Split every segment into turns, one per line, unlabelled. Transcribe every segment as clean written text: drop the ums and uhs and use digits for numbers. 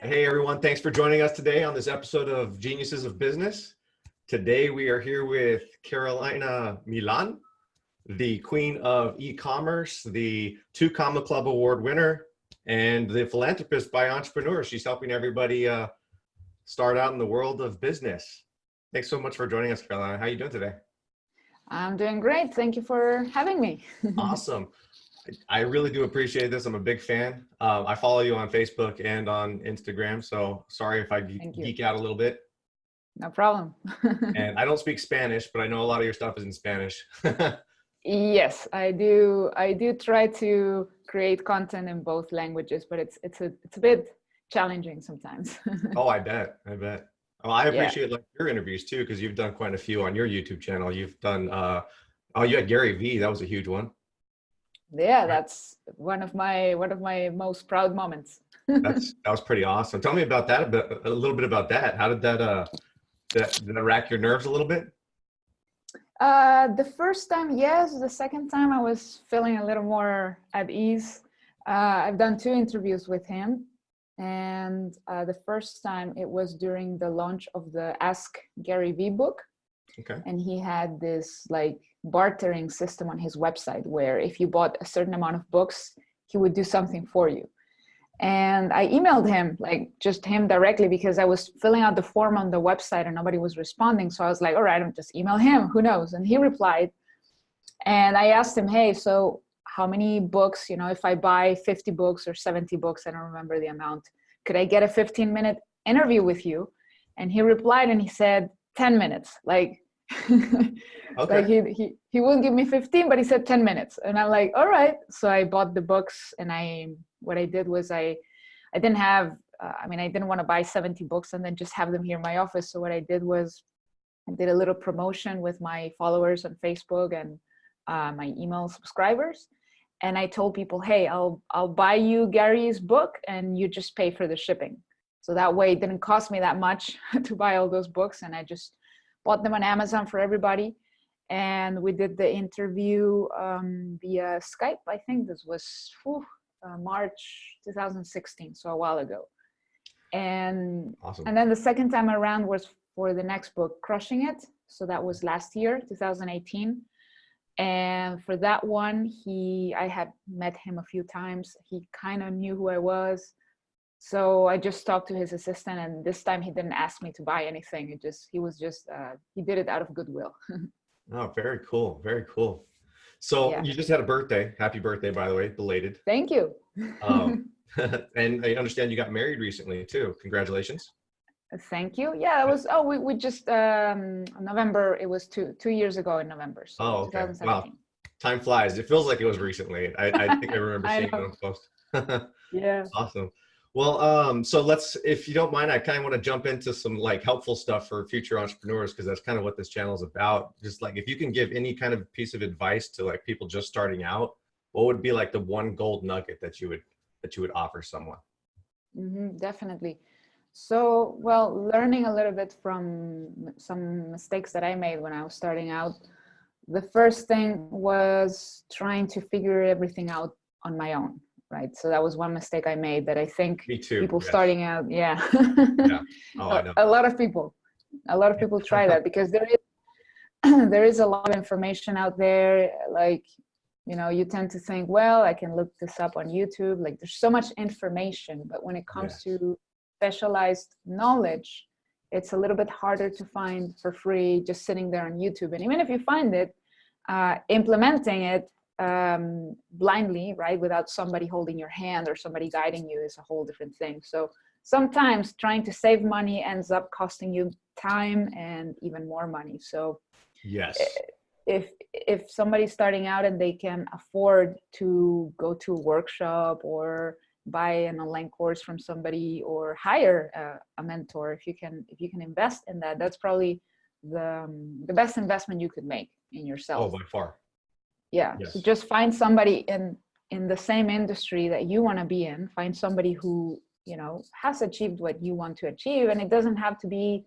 Hey everyone, thanks for joining us today on this episode of Geniuses of Business. Today we are here with Carolina Millan, the queen of e-commerce, the 2 Comma Club Award winner, and the philanthropist by entrepreneurs. She's helping everybody start out in the world of business. Thanks so much for joining us, Carolina. How are you doing today?
I'm doing great. Thank you for having me.
Awesome. I really do appreciate this. I'm a big fan. I follow you on Facebook and on Instagram, so sorry if I geek out a little bit.
No problem.
And I don't speak Spanish, but I know a lot of your stuff is in Spanish.
Yes, I do. I do try to create content in both languages, but it's a bit challenging sometimes.
Oh, I bet. Well, I appreciate like your interviews too, because you've done quite a few on your YouTube channel. You've done you had Gary V. That was a huge one.
Yeah, that's one of my most proud moments.
That was pretty awesome. Tell me about that a little bit about that. How did that did that rack your nerves a little bit?
The first time, yes. The second time, I was feeling a little more at ease. I've done 2 interviews with him, and the first time it was during the launch of the Ask Gary V book.
Okay.
And he had this like bartering system on his website where if you bought a certain amount of books, he would do something for you. And I emailed him, like just him directly, because I was filling out the form on the website and nobody was responding. So I was like, all right, I'm just email him, who knows? And he replied. And I asked him, hey, so how many books, if I buy 50 books or 70 books, I don't remember the amount, could I get a 15-minute interview with you? And he replied and he said, 10 minutes. Like,
okay.
Like he wouldn't give me 15, but he said 10 minutes. And I'm like, all right. So I bought the books, and what I did was I didn't have, I didn't want to buy 70 books and then just have them here in my office. So what I did was I did a little promotion with my followers on Facebook and my email subscribers. And I told people, hey, I'll buy you Gary's book and you just pay for the shipping. So that way it didn't cost me that much to buy all those books. And I just bought them on Amazon for everybody. And we did the interview via Skype. I think this was March 2016, so a while ago. And
awesome.
And then the second time around was for the next book, Crushing It. So that was last year, 2018. And for that one, I had met him a few times. He kind of knew who I was. So I just talked to his assistant, and this time he didn't ask me to buy anything. He did it out of goodwill.
Oh, very cool. Very cool. So
Yeah.
You just had a birthday. Happy birthday, by the way, belated.
Thank you.
And I understand you got married recently too. Congratulations.
Thank you. Yeah, it was, we just, November, it was two years ago in November. So
oh, okay.
2017.
Wow. Time flies. It feels like it was recently. I think I remember seeing it on post.
Yeah.
Awesome. Well, so if you don't mind, I kind of want to jump into some like helpful stuff for future entrepreneurs, because that's kind of what this channel is about. Just like if you can give any kind of piece of advice to like people just starting out, what would be like the one gold nugget that you would offer someone?
Mm-hmm, definitely. So, well, learning a little bit from some mistakes that I made when I was starting out. The first thing was trying to figure everything out on my own. Right. So that was one mistake I made that I think people starting out. Yeah.
Yeah. Oh, I know.
A lot of people try that because there is a lot of information out there. Like, you tend to think, well, I can look this up on YouTube. Like there's so much information, but when it comes to specialized knowledge, it's a little bit harder to find for free just sitting there on YouTube. And even if you find it, implementing it blindly, right, without somebody holding your hand or somebody guiding you is a whole different thing. So sometimes trying to save money ends up costing you time and even more money. So
yes,
if somebody's starting out and they can afford to go to a workshop or buy an online course from somebody or hire a mentor, if you can invest in that, that's probably the best investment you could make in yourself.
Oh, by far.
Yeah. Yes. So just find somebody in the same industry that you want to be in. Find somebody who, has achieved what you want to achieve. And it doesn't have to be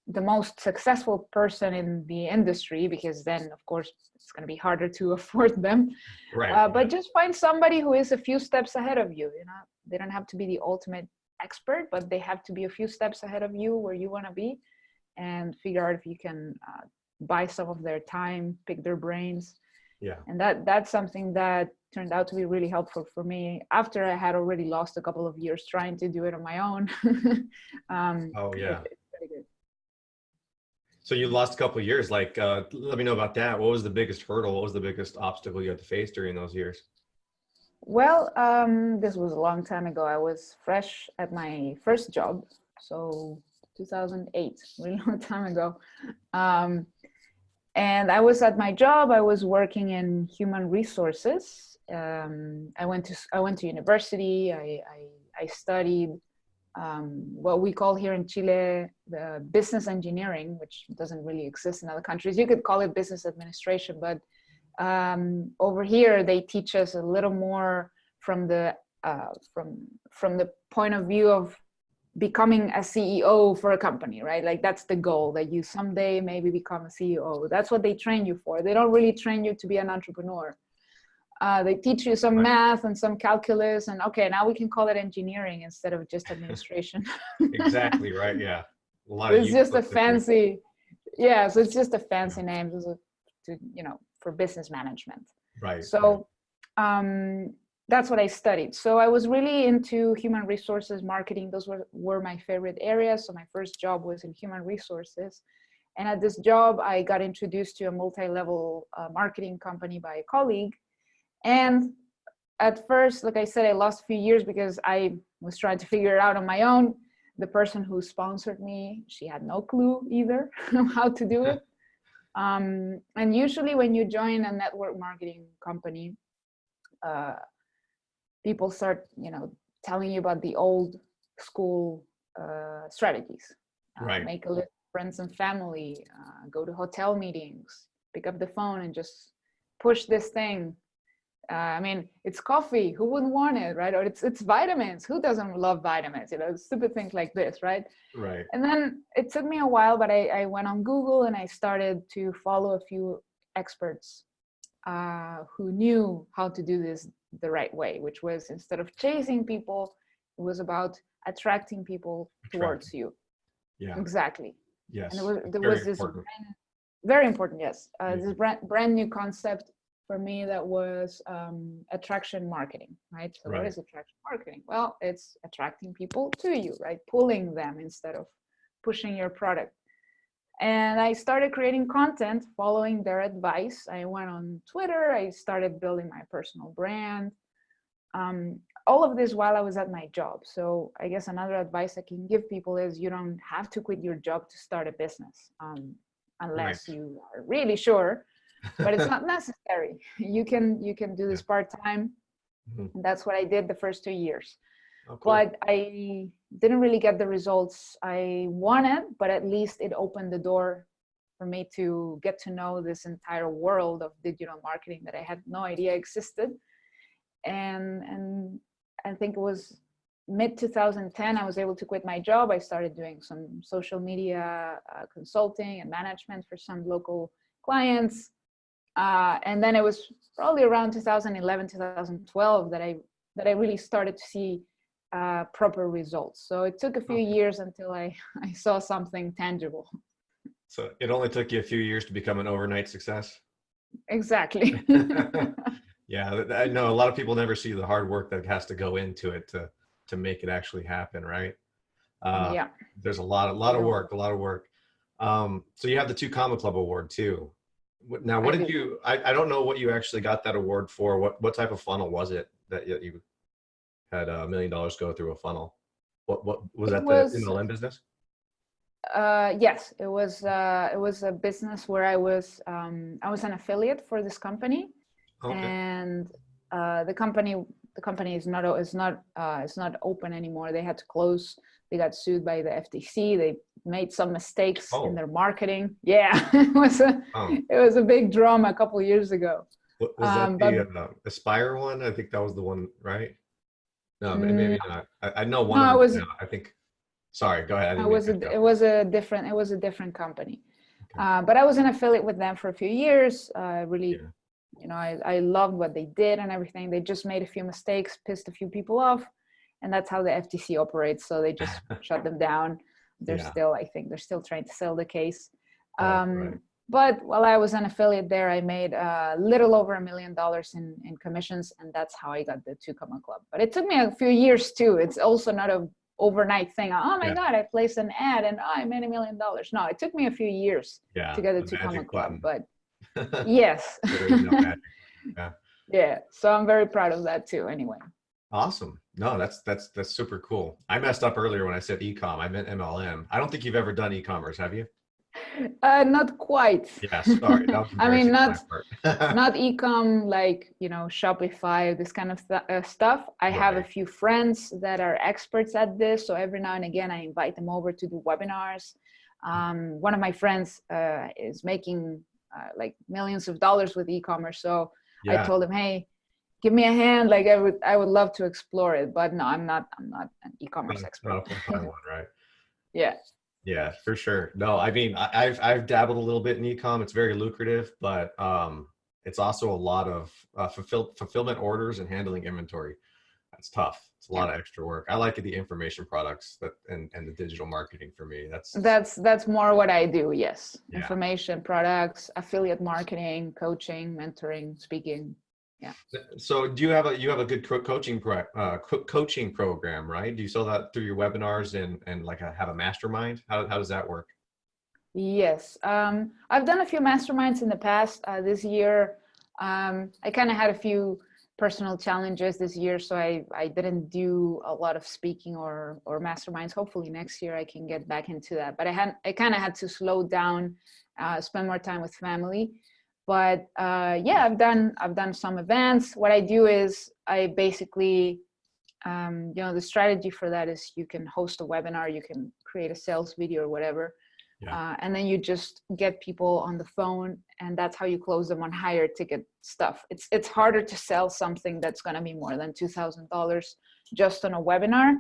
the most successful person in the industry, because then of course it's going to be harder to afford them. Right. But just find somebody who is a few steps ahead of you. They don't have to be the ultimate expert, but they have to be a few steps ahead of you where you want to be, and figure out if you can buy some of their time, pick their brains.
Yeah.
And that's something that turned out to be really helpful for me after I had already lost a couple of years trying to do it on my own.
Oh yeah.
It's pretty good.
So you lost a couple of years. Like, let me know about that. What was the biggest hurdle? What was the biggest obstacle you had to face during those years?
Well, this was a long time ago. I was fresh at my first job, so 2008, really long time ago. And I was at my job. I was working in human resources. I went to university. I studied what we call here in Chile the business engineering, which doesn't really exist in other countries. You could call it business administration, but over here they teach us a little more from the point of view of becoming a CEO for a company, right? Like that's the goal, that you someday maybe become a CEO. That's what they train you for. They don't really train you to be an entrepreneur. They teach you some math and some calculus, and okay, now we can call it engineering instead of just administration.
Exactly right. Yeah. A lot
It's just a
useless
fancy, yeah. So it's just a fancy name to, for business management.
right.
So that's what I studied. So I was really into human resources marketing. Those were my favorite areas. So my first job was in human resources. And at this job, I got introduced to a multi-level marketing company by a colleague. And at first, like I said, I lost a few years because I was trying to figure it out on my own. The person who sponsored me, she had no clue either how to do it. And usually when you join a network marketing company, people start, telling you about the old school strategies.
Right.
Make a list of friends and family, go to hotel meetings, pick up the phone and just push this thing. I mean, it's coffee. Who wouldn't want it, right? Or it's vitamins. Who doesn't love vitamins? Stupid things like this, right?
Right.
And then it took me a while, but I went on Google and I started to follow a few experts who knew how to do this the right way, which was, instead of chasing people, it was about attracting people towards you.
Yeah.
Exactly.
Yes.
And there was this very important, yes. This brand new concept for me that was attraction marketing, right? So what is attraction marketing? Well, it's attracting people to you, right? Pulling them instead of pushing your product. And I started creating content following their advice. I went on Twitter. I started building my personal brand. All of this while I was at my job. So I guess another advice I can give people is you don't have to quit your job to start a business unless you are really sure, but it's not necessary. You can do this part-time. And that's what I did the first 2 years. Oh, cool. But I didn't really get the results I wanted, but at least it opened the door for me to get to know this entire world of digital marketing that I had no idea existed. And I think it was mid 2010, I was able to quit my job. I started doing some social media consulting and management for some local clients. And then it was probably around 2011, 2012 that I really started to see proper results. So it took a few years until I saw something tangible.
So it only took you a few years to become an overnight success?
Exactly.
Yeah, I know a lot of people never see the hard work that has to go into it to make it actually happen, right?
Yeah.
There's a lot of work. So you have the 2 Comma Club award too. Now, what did you? I don't know what you actually got that award for. What type of funnel was it that you had $1 million go through a funnel? What was that? The MLM business?
Yes, it was a business where I was an affiliate for this company. Okay. And the company is not open anymore. They had to close. They got sued by the FTC. They made some mistakes in their marketing. Yeah, it was a big drama a couple of years ago.
Was that the Aspire one? I think that was the one, right? No, maybe not. I know one of them now. I think. Sorry, go ahead.
It was a different company. Okay. But I was an affiliate with them for a few years. I loved what they did and everything. They just made a few mistakes, pissed a few people off. and that's how the FTC operates. So they just shut them down. They're
Yeah.
still, I think they're still trying to sell the case.
Right.
But while I was an affiliate there, I made a little over $1 million in commissions, and that's how I got the Two Comma Club. But it took me a few years too. It's also not a overnight thing. Oh my God, I placed an ad and I made $1 million. No, it took me a few years to get the Two Comma Club. But yes.
There is no magic. Yeah.
Yeah. So I'm very proud of that too. Anyway.
Awesome. No, that's super cool. I messed up earlier when I said e-com. I meant MLM. I don't think you've ever done e-commerce, have you?
Not quite.
Yeah, sorry. That was
I mean,
part.
not e-com like, Shopify, this kind of stuff. I have a few friends that are experts at this. So every now and again, I invite them over to do webinars. One of my friends is making like millions of dollars with e-commerce. So I told him, hey, give me a hand. Like I would love to explore it, but no, I'm not an e-commerce expert.
Not a full-time one, right?
Yeah.
Yeah, for sure. No, I mean, I've dabbled a little bit in e-com. It's very lucrative, but it's also a lot of fulfillment orders and handling inventory. That's tough. It's a lot of extra work. I like the information products and the digital marketing for me. That's
more what I do. Yes. Yeah. Information products, affiliate marketing, coaching, mentoring, speaking. Yeah.
So do you have a good coaching program, right? Do you sell that through your webinars and like have a mastermind? How does that work?
Yes. I've done a few masterminds in the past. This year, I kind of had a few personal challenges this year, so I didn't do a lot of speaking or masterminds. Hopefully next year I can get back into that. But I kind of had to slow down, spend more time with family. But I've done some events. What I do is I basically, the strategy for that is you can host a webinar, you can create a sales video or whatever. And then you just get people on the phone, and that's how you close them on higher ticket stuff. It's harder to sell something that's going to be more than $2,000 just on a webinar,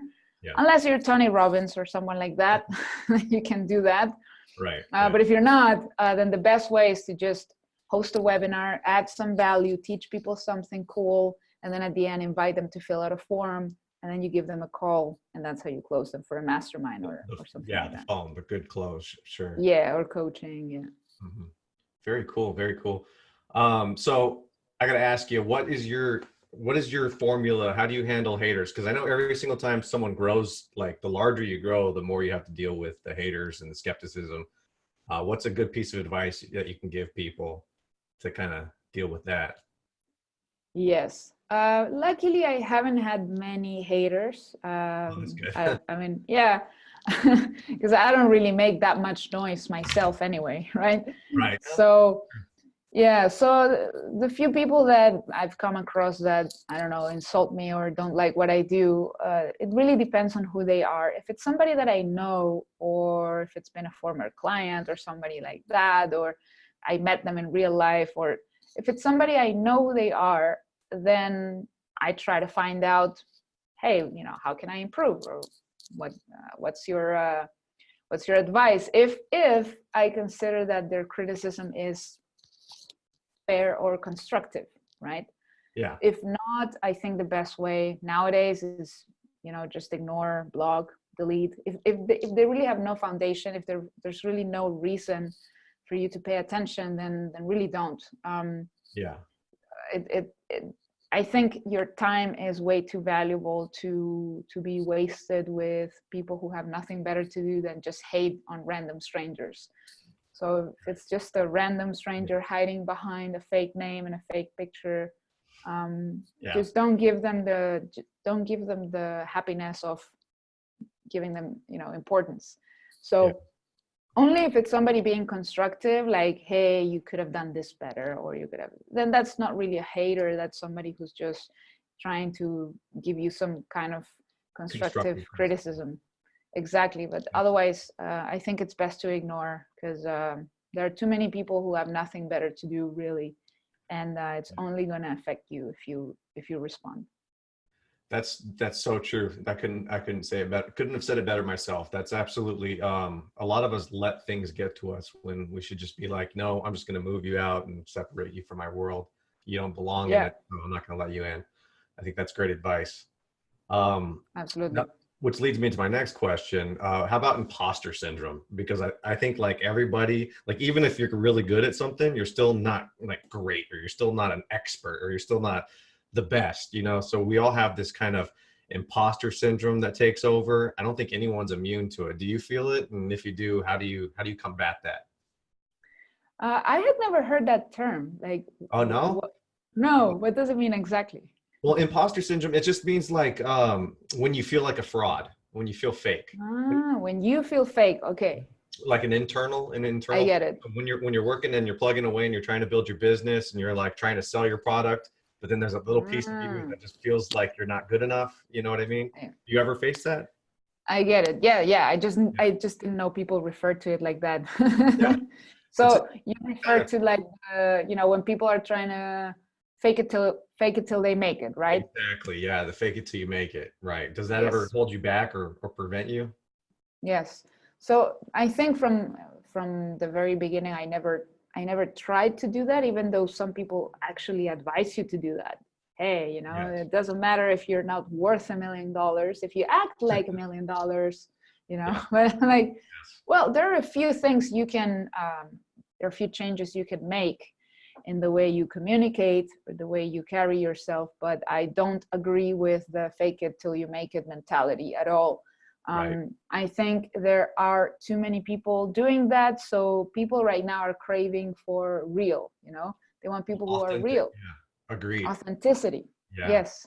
unless you're Tony Robbins or someone like that. You can do that.
Right.
But if you're not, then the best way is to just host a webinar, add some value, teach people something cool, and then at the end invite them to fill out a form, and then you give them a call, and that's how you close them for a mastermind or something like that. Yeah, the
phone, but good close, sure.
Yeah, or coaching, yeah.
Mm-hmm. Very cool, very cool. So I got to ask you, what is your formula? How do you handle haters? Because I know every single time someone grows, like the larger you grow, the more you have to deal with the haters and the skepticism. What's a good piece of advice that you can give people to kind of deal with that?
Yes. Luckily, I haven't had many haters.
That's good.
I mean, yeah, because I don't really make that much noise myself anyway, right?
Right.
So, yeah, so the few people that I've come across that, I don't know, insult me or don't like what I do, it really depends on who they are. If it's somebody that I know, or if it's been a former client or somebody like that, or I met them in real life, or if it's somebody I know who they are, then I try to find out, hey, how can I improve, or what's your advice? If I consider that their criticism is fair or constructive, right?
Yeah.
If not, I think the best way nowadays is, just ignore, block, delete. If they really have no foundation, if there's really no reason for you to pay attention, then really don't. I think your time is way too valuable to be wasted with people who have nothing better to do than just hate on random strangers. So if it's just a random stranger hiding behind a fake name and a fake picture, just don't give them the happiness of giving them, importance. So only if it's somebody being constructive, like, hey, you could have done this better, or you could have, then that's not really a hater. That's somebody who's just trying to give you some kind of constructive criticism. Exactly. But otherwise, I think it's best to ignore, because there are too many people who have nothing better to do, really. And it's only going to affect you if you respond.
That's so true. I couldn't say it better. Couldn't have said it better myself. That's absolutely, a lot of us let things get to us when we should just be like, no, I'm just going to move you out and separate you from my world. You don't belong in it. So I'm not going to let you in. I think that's great advice.
Absolutely.
Now, which leads me to my next question. How about imposter syndrome? Because I think like everybody, like even if you're really good at something, you're still not like great, or you're still not an expert, or you're still not the best, you know? So we all have this kind of imposter syndrome that takes over. I don't think anyone's immune to it. Do you feel it? And if you do, how do you combat that?
I had never heard that term. Like,
Oh no?
what? No, what does it mean exactly?
Well, imposter syndrome, it just means like when you feel like a fraud, when you feel fake.
Ah, when you feel fake. Okay,
Like an
I
internal
get it.
when you're working and you're plugging away and you're trying to build your business and you're like trying to sell your product, but then there's a little piece of you
Ah,
that just feels like you're not good enough. You know what I mean?
I
You ever face that?
I get it. Yeah, yeah.
Yeah.
I just didn't know people referred to it like that.
Yeah. It's
So you refer
kind of
to like, when people are trying to fake it till they make it, right?
exactly, yeah, the fake it till you make it. Right. Does that ever
Yes.
hold you back or prevent you?
Yes. So I think from the very beginning, I never tried to do that, even though some people actually advise you to do that. Hey,
Yes.
it doesn't matter if you're not worth $1 million, if you act like $1 million,
Yeah.
but like,
Yes.
well, there are a few things there are a few changes you can make in the way you communicate or the way you carry yourself, but I don't agree with the fake it till you make it mentality at all.
Right.
I think there are too many people doing that. So people right now are craving for real, they want people who are
Authentic.
real,
Yeah. Agreed.
authenticity.
Yeah.
Yes.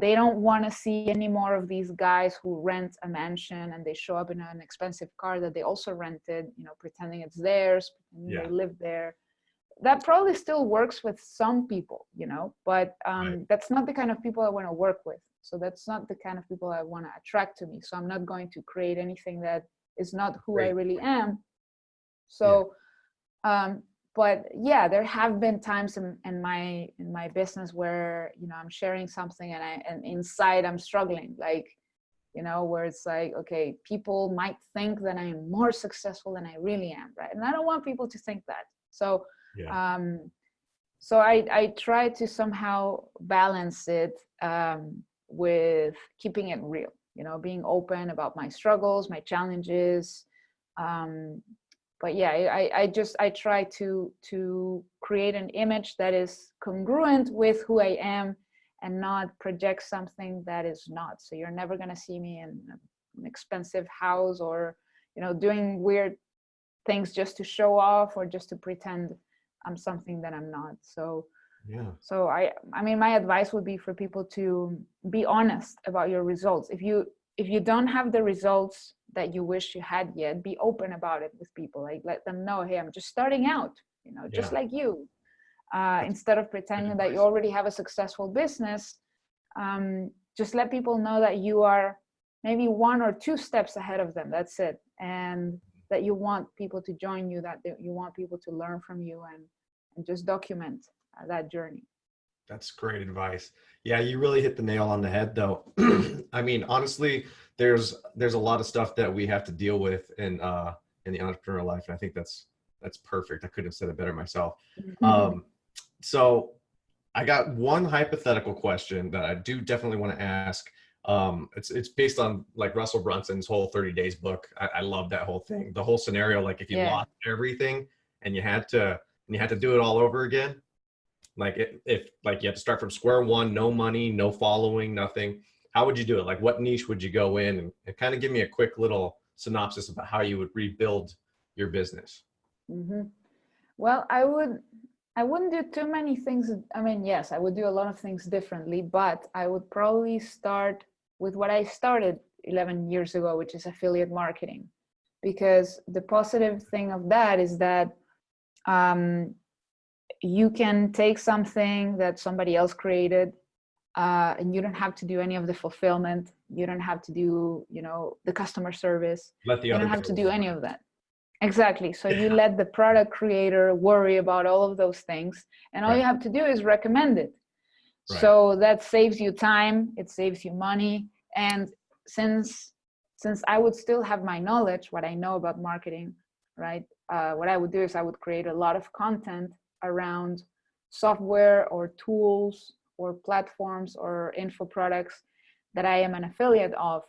They don't want to see any more of these guys who rent a mansion and they show up in an expensive car that they also rented, pretending it's theirs, pretending
Yeah.
they live there. That probably still works with some people, but
Right.
that's not the kind of people I want to work with. So that's not the kind of people I want to attract to me. So I'm not going to create anything that is not who I
Great.
really am.
Yeah.
So, um, but yeah, there have been times in my business where I'm sharing something and inside I'm struggling, like where it's like, okay, people might think that I'm more successful than I really am, right? And I don't want people to think that. So
Yeah.
um, so I try to somehow balance it with keeping it real, being open about my struggles, my challenges. Um, but yeah, I try to create an image that is congruent with who I am and not project something that is not. So you're never gonna see me in an expensive house or doing weird things just to show off or just to pretend I'm something that I'm not. So
Yeah.
so I mean my advice would be for people to be honest about your results. If you don't have the results that you wish you had yet, be open about it with people. Like, let them know, hey, I'm just starting out, just
Yeah.
like you.
That's
Instead of
good
pretending that you
advice.
already have a successful business, just let people know that you are maybe 1 or 2 steps ahead of them. That's it. And that you want people to join you, that you want people to learn from you, and just document that journey.
That's great advice. Yeah, you really hit the nail on the head though. I mean, honestly, there's a lot of stuff that we have to deal with in the entrepreneurial life, and I think that's perfect. I couldn't have said it better myself. Um, so I got one hypothetical question that I do definitely want to ask. It's based on like Russell Brunson's whole 30 days book. I love that whole thing. The whole scenario, like if you
Yeah.
lost everything and you had to do it all over again, like if like you had to start from square one, no money, no following, nothing, how would you do it? Like what niche would you go in, and kind of give me a quick little synopsis about how you would rebuild your business.
hmm Well, I wouldn't do too many things. I mean, yes, I would do a lot of things differently, but I would probably start with what I started 11 years ago, which is affiliate marketing. Because the positive thing of that is that um, you can take something that somebody else created, and you don't have to do any of the fulfillment. You don't have to do, the customer service.
Let the
You
other
don't
guy
have to do
worry
any
about
of that. Exactly. So
it.
you
Yeah.
let the product creator worry about all of those things, and all
Right.
you have to do is recommend it.
Right.
So that saves you time, it saves you money. And since I would still have my knowledge, what I know about marketing, right? What I would do is I would create a lot of content around software or tools or platforms or info products that I am an affiliate of,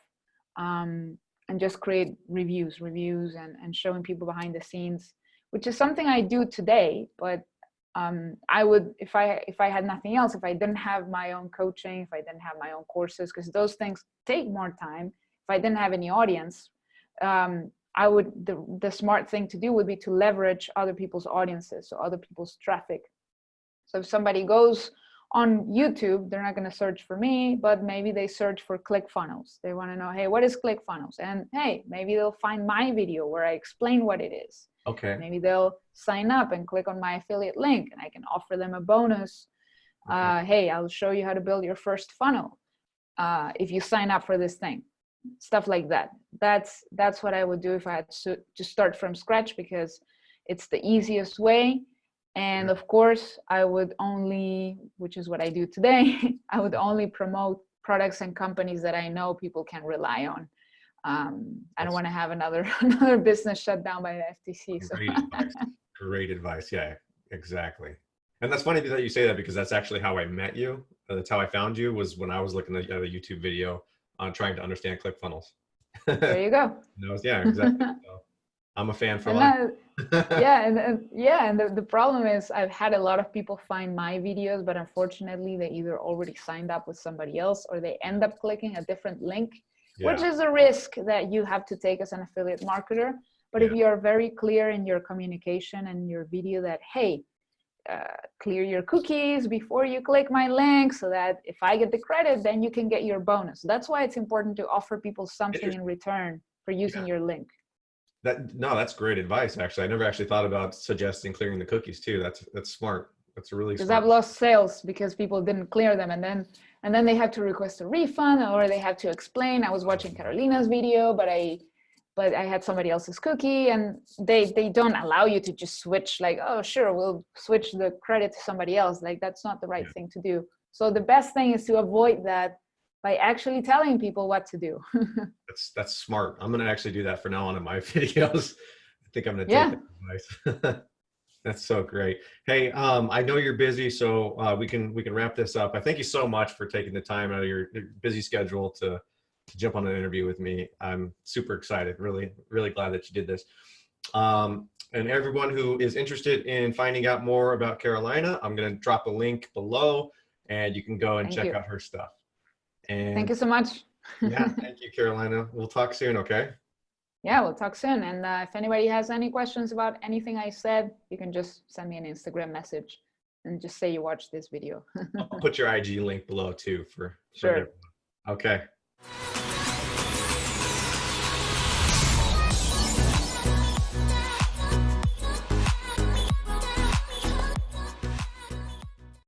and just create reviews and showing people behind the scenes, which is something I do today. But I would, if I had nothing else, if I didn't have my own coaching, if I didn't have my own courses, because those things take more time, if I didn't have any audience, I would, the smart thing to do would be to leverage other people's audiences, so other people's traffic. So if somebody goes on YouTube, they're not going to search for me, but maybe they search for ClickFunnels. They want to know, hey, what is ClickFunnels? And hey, maybe they'll find my video where I explain what it is.
Okay.
Maybe they'll sign up and click on my affiliate link, and I can offer them a bonus.
Okay.
Hey, I'll show you how to build your first funnel if you sign up for this thing. Stuff like that. That's what I would do if I had to start from scratch, because it's the easiest way. And of course, I would only, which is what I do today, I would only promote products and companies that I know people can rely on. I don't want to have another business shut down by the FTC. So.
Great advice. Great advice. Yeah, exactly. And that's funny that you say that, because that's actually how I met you. That's how I found you, was when I was looking at a YouTube video on trying to understand ClickFunnels.
There you go.
Yeah, exactly. So I'm a fan for life.
And the problem is, I've had a lot of people find my videos, but unfortunately they either already signed up with somebody else, or they end up clicking a different link, which is a risk that you have to take as an affiliate marketer. But if you are very clear in your communication and your video that, hey, clear your cookies before you click my link, so that if I get the credit, then you can get your bonus. That's why it's important to offer people something in return for using your link.
That's great advice. Actually, I never actually thought about suggesting clearing the cookies too. That's smart. That's really smart.
Because I've lost sales because people didn't clear them, and then they have to request a refund, or they have to explain, I was watching Carolina's video, but I had somebody else's cookie, and they don't allow you to just switch, like, oh, sure, we'll switch the credit to somebody else. Like, that's not the right thing to do. So the best thing is to avoid that by actually telling people what to do.
That's smart. I'm going to actually do that for now on in my videos. I think I'm going to take that advice. That's so great. Hey, I know you're busy, so we can wrap this up. I thank you so much for taking the time out of your busy schedule to jump on an interview with me. I'm super excited. Really, really glad that you did this. And everyone who is interested in finding out more about Carolina, I'm going to drop a link below, and you can go and check out her stuff. And
thank you so much.
Yeah, thank you, Carolina. We'll talk soon, okay?
Yeah, we'll talk soon. And if anybody has any questions about anything I said, you can just send me an Instagram message and just say you watched this video.
I'll put your IG link below too for
sure.
everyone. Okay.